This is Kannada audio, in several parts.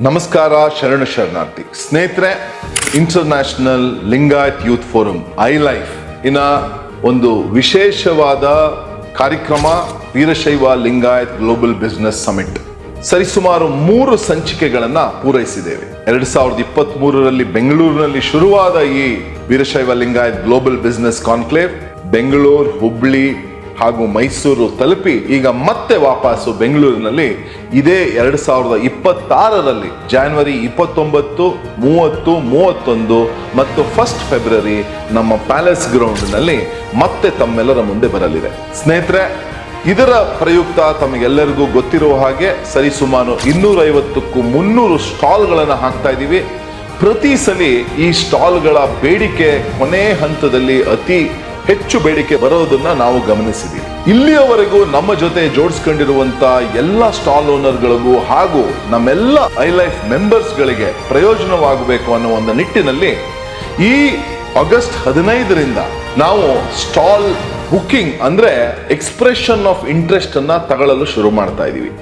ನಮಸ್ಕಾರ, ಶರಣಾರ್ಥಿ ಸ್ನೇಹಿತರೆ. ಇಂಟರ್ನ್ಯಾಷನಲ್ ಲಿಂಗಾಯತ್ ಯೂತ್ ಫೋರಂ ಐಲೈಫ್ ಇನ ಒಂದು ವಿಶೇಷವಾದ ಕಾರ್ಯಕ್ರಮ Veerashaiva Lingayat global business summit ಸರಿಸುಮಾರು 3 ಸಂಚಿಕೆಗಳನ್ನ ಪೂರೈಸಿದ್ದೇವೆ. 2023ರಲ್ಲಿ ಬೆಂಗಳೂರಿನಲ್ಲಿ ಶುರುವಾದ ಈ Veerashaiva Lingayat global business conclave Bengaluru, Hubli ಹಾಗೂ ಮೈಸೂರು ತಲುಪಿ ಈಗ ಮತ್ತೆ ವಾಪಸ್ಸು ಬೆಂಗಳೂರಿನಲ್ಲಿ ಇದೇ 2026ರಲ್ಲಿ ಜನವರಿ 29, 30, 31 ಮತ್ತು 1 ಫೆಬ್ರವರಿ ನಮ್ಮ ಪ್ಯಾಲೇಸ್ ಗ್ರೌಂಡ್ನಲ್ಲಿ ಮತ್ತೆ ತಮ್ಮೆಲ್ಲರ ಮುಂದೆ ಬರಲಿದೆ. ಸ್ನೇಹಿತರೆ, ಇದರ ಪ್ರಯುಕ್ತ ತಮಗೆಲ್ಲರಿಗೂ ಗೊತ್ತಿರುವ ಹಾಗೆ ಸರಿಸುಮಾರು 250ಕ್ಕೂ 300 ಸ್ಟಾಲ್ಗಳನ್ನು ಹಾಕ್ತಾ ಇದ್ದೀವಿ. ಪ್ರತಿ ಸಲ ಈ ಸ್ಟಾಲ್ಗಳ ಬೇಡಿಕೆ ಕೊನೆ ಹಂತದಲ್ಲಿ ಅತಿ ಹೆಚ್ಚು ಬೇಡಿಕೆ ಬರೋದನ್ನ ನಾವು ಗಮನಿಸಿದ್ದೀವಿ. ಇಲ್ಲಿಯವರೆಗೂ ನಮ್ಮ ಜೊತೆ ಜೋಡಿಸ್ಕೊಂಡಿರುವಂತ ಎಲ್ಲ ಸ್ಟಾಲ್ ಓನರ್ಗಳಿಗೂ ಹಾಗೂ ನಮ್ಮೆಲ್ಲ ಐಲೈಫ್ ಮೆಂಬರ್ಸ್ಗಳಿಗೆ ಪ್ರಯೋಜನವಾಗಬೇಕು ಅನ್ನೋ ಒಂದು ನಿಟ್ಟಿನಲ್ಲಿ ಈ ಆಗಸ್ಟ್ 15ರಿಂದ ನಾವು ಸ್ಟಾಲ್ ಬುಕಿಂಗ್ ಅಂದ್ರೆ ಎಕ್ಸ್ಪ್ರೆಷನ್ ಆಫ್ ಇಂಟ್ರೆಸ್ಟ್ ಅನ್ನ ತಗೊಳ್ಳಲು ಶುರು ಮಾಡ್ತಾ ಇದೀವಿ.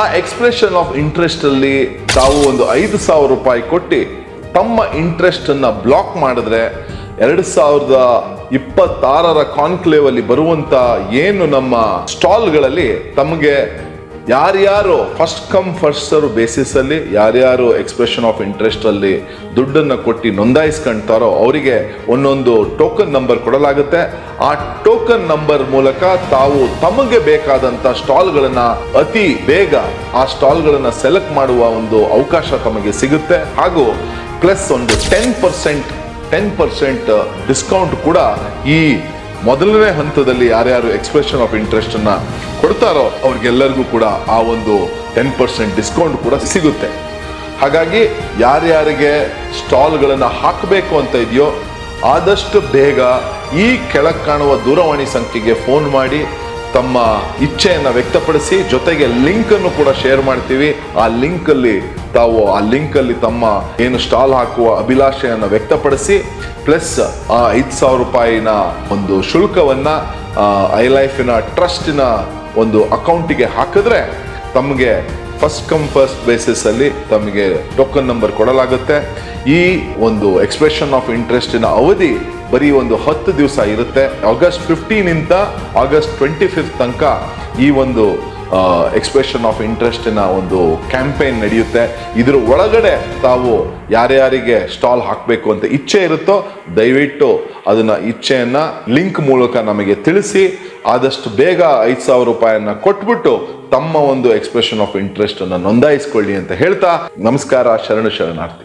ಆ ಎಕ್ಸ್ಪ್ರೆಷನ್ ಆಫ್ ಇಂಟ್ರೆಸ್ಟ್ ಅಲ್ಲಿ ತಾವು ಒಂದು 5,000 ರೂಪಾಯಿ ಕೊಟ್ಟು ತಮ್ಮ ಇಂಟ್ರೆಸ್ಟ್ ಅನ್ನ ಬ್ಲಾಕ್ ಮಾಡಿದ್ರೆ 2026ರ ಕಾನ್ಕ್ಲೇವ್ ಅಲ್ಲಿ ಬರುವಂತ ಏನು ನಮ್ಮ ಸ್ಟಾಲ್ಗಳಲ್ಲಿ ತಮಗೆ ಯಾರ್ಯಾರು first come first serve basis ಅಲ್ಲಿ ಯಾರ್ಯಾರು ಎಕ್ಸ್ಪ್ರೆಷನ್ ಆಫ್ ಇಂಟ್ರೆಸ್ಟ್ ಅಲ್ಲಿ ದುಡ್ಡನ್ನು ಕೊಟ್ಟು ನೋಂದಾಯಿಸ್ಕೊಳ್ತಾರೋ ಅವರಿಗೆ ಒಂದೊಂದು ಟೋಕನ್ ನಂಬರ್ ಕೊಡಲಾಗುತ್ತೆ. ಆ ಟೋಕನ್ ನಂಬರ್ ಮೂಲಕ ತಾವು ತಮಗೆ ಬೇಕಾದಂತ ಸ್ಟಾಲ್ಗಳನ್ನ ಅತಿ ಬೇಗ ಆ ಸ್ಟಾಲ್ಗಳನ್ನ ಸೆಲೆಕ್ಟ್ ಮಾಡುವ ಒಂದು ಅವಕಾಶ ತಮಗೆ ಸಿಗುತ್ತೆ. ಹಾಗೂ ಪ್ಲಸ್ ಒಂದು 10% ಡಿಸ್ಕೌಂಟ್ ಕೂಡ ಈ ಮೊದಲನೇ ಹಂತದಲ್ಲಿ ಯಾರ್ಯಾರು ಎಕ್ಸ್ಪ್ರೆಷನ್ ಆಫ್ ಇಂಟ್ರೆಸ್ಟ್ ಅನ್ನ ಕೊಡ್ತಾರೋ ಅವ್ರಿಗೆಲ್ಲರಿಗೂ ಕೂಡ ಆ ಒಂದು 10% ಡಿಸ್ಕೌಂಟ್ ಕೂಡ ಸಿಗುತ್ತೆ. ಹಾಗಾಗಿ ಯಾರ್ಯಾರಿಗೆ ಸ್ಟಾಲ್ಗಳನ್ನು ಹಾಕಬೇಕು ಅಂತ ಇದೆಯೋ ಆದಷ್ಟು ಬೇಗ ಈ ಕೆಳಗೆ ಕಾಣುವ ದೂರವಾಣಿ ಸಂಖ್ಯೆಗೆ ಫೋನ್ ಮಾಡಿ ತಮ್ಮ ಇಚ್ಛೆಯನ್ನು ವ್ಯಕ್ತಪಡಿಸಿ, ಜೊತೆಗೆ ಲಿಂಕ್ ಅನ್ನು ಕೂಡ ಶೇರ್ ಮಾಡ್ತೀವಿ. ಆ ಲಿಂಕ್ ಅಲ್ಲಿ ತಮ್ಮ ಏನು ಸ್ಟಾಲ್ ಹಾಕುವ ಅಭಿಲಾಷೆಯನ್ನು ವ್ಯಕ್ತಪಡಿಸಿ ಪ್ಲಸ್ ಆ 5,000 ರೂಪಾಯಿನ ಒಂದು ಶುಲ್ಕವನ್ನ ಐಲೈಫಿನ ಟ್ರಸ್ಟಿನ ಒಂದು ಅಕೌಂಟಿಗೆ ಹಾಕಿದ್ರೆ ತಮಗೆ ಫಸ್ಟ್ ಕಮ್ ಫಸ್ಟ್ ಬೇಸಿಸ್ ಅಲ್ಲಿ ತಮಗೆ ಟೋಕನ್ ನಂಬರ್ ಕೊಡಲಾಗುತ್ತೆ. ಈ ಒಂದು ಎಕ್ಸ್ಪ್ರೆಷನ್ ಆಫ್ ಇಂಟ್ರೆಸ್ಟಿನ ಅವಧಿ ಬರೀ ಒಂದು 10 ದಿವಸ ಇರುತ್ತೆ. ಆಗಸ್ಟ್ 15 ಆಗಸ್ಟ್ 25 ತನಕ ಈ ಒಂದು ಎಕ್ಸ್ಪ್ರೆಷನ್ ಆಫ್ ಇಂಟ್ರೆಸ್ಟಿನ ಒಂದು ಕ್ಯಾಂಪೇನ್ ನಡೆಯುತ್ತೆ. ಇದರ ಒಳಗಡೆ ತಾವು ಯಾರ್ಯಾರಿಗೆ ಸ್ಟಾಲ್ ಹಾಕಬೇಕು ಅಂತ ಇಚ್ಛೆ ಇರುತ್ತೋ ದಯವಿಟ್ಟು ಅದನ್ನ ಇಚ್ಛೆಯನ್ನ ಲಿಂಕ್ ಮೂಲಕ ನಮಗೆ ತಿಳಿಸಿ ಆದಷ್ಟು ಬೇಗ 5,000 ರೂಪಾಯಿಯನ್ನ ಕೊಟ್ಬಿಟ್ಟು ತಮ್ಮ ಒಂದು ಎಕ್ಸ್ಪ್ರೆಷನ್ ಆಫ್ ಇಂಟ್ರೆಸ್ಟ್ ಅನ್ನ ನೋಂದಾಯಿಸ್ಕೊಳ್ಳಿ ಅಂತ ಹೇಳ್ತಾ ನಮಸ್ಕಾರ, ಶರಣಾರ್ಥಿ.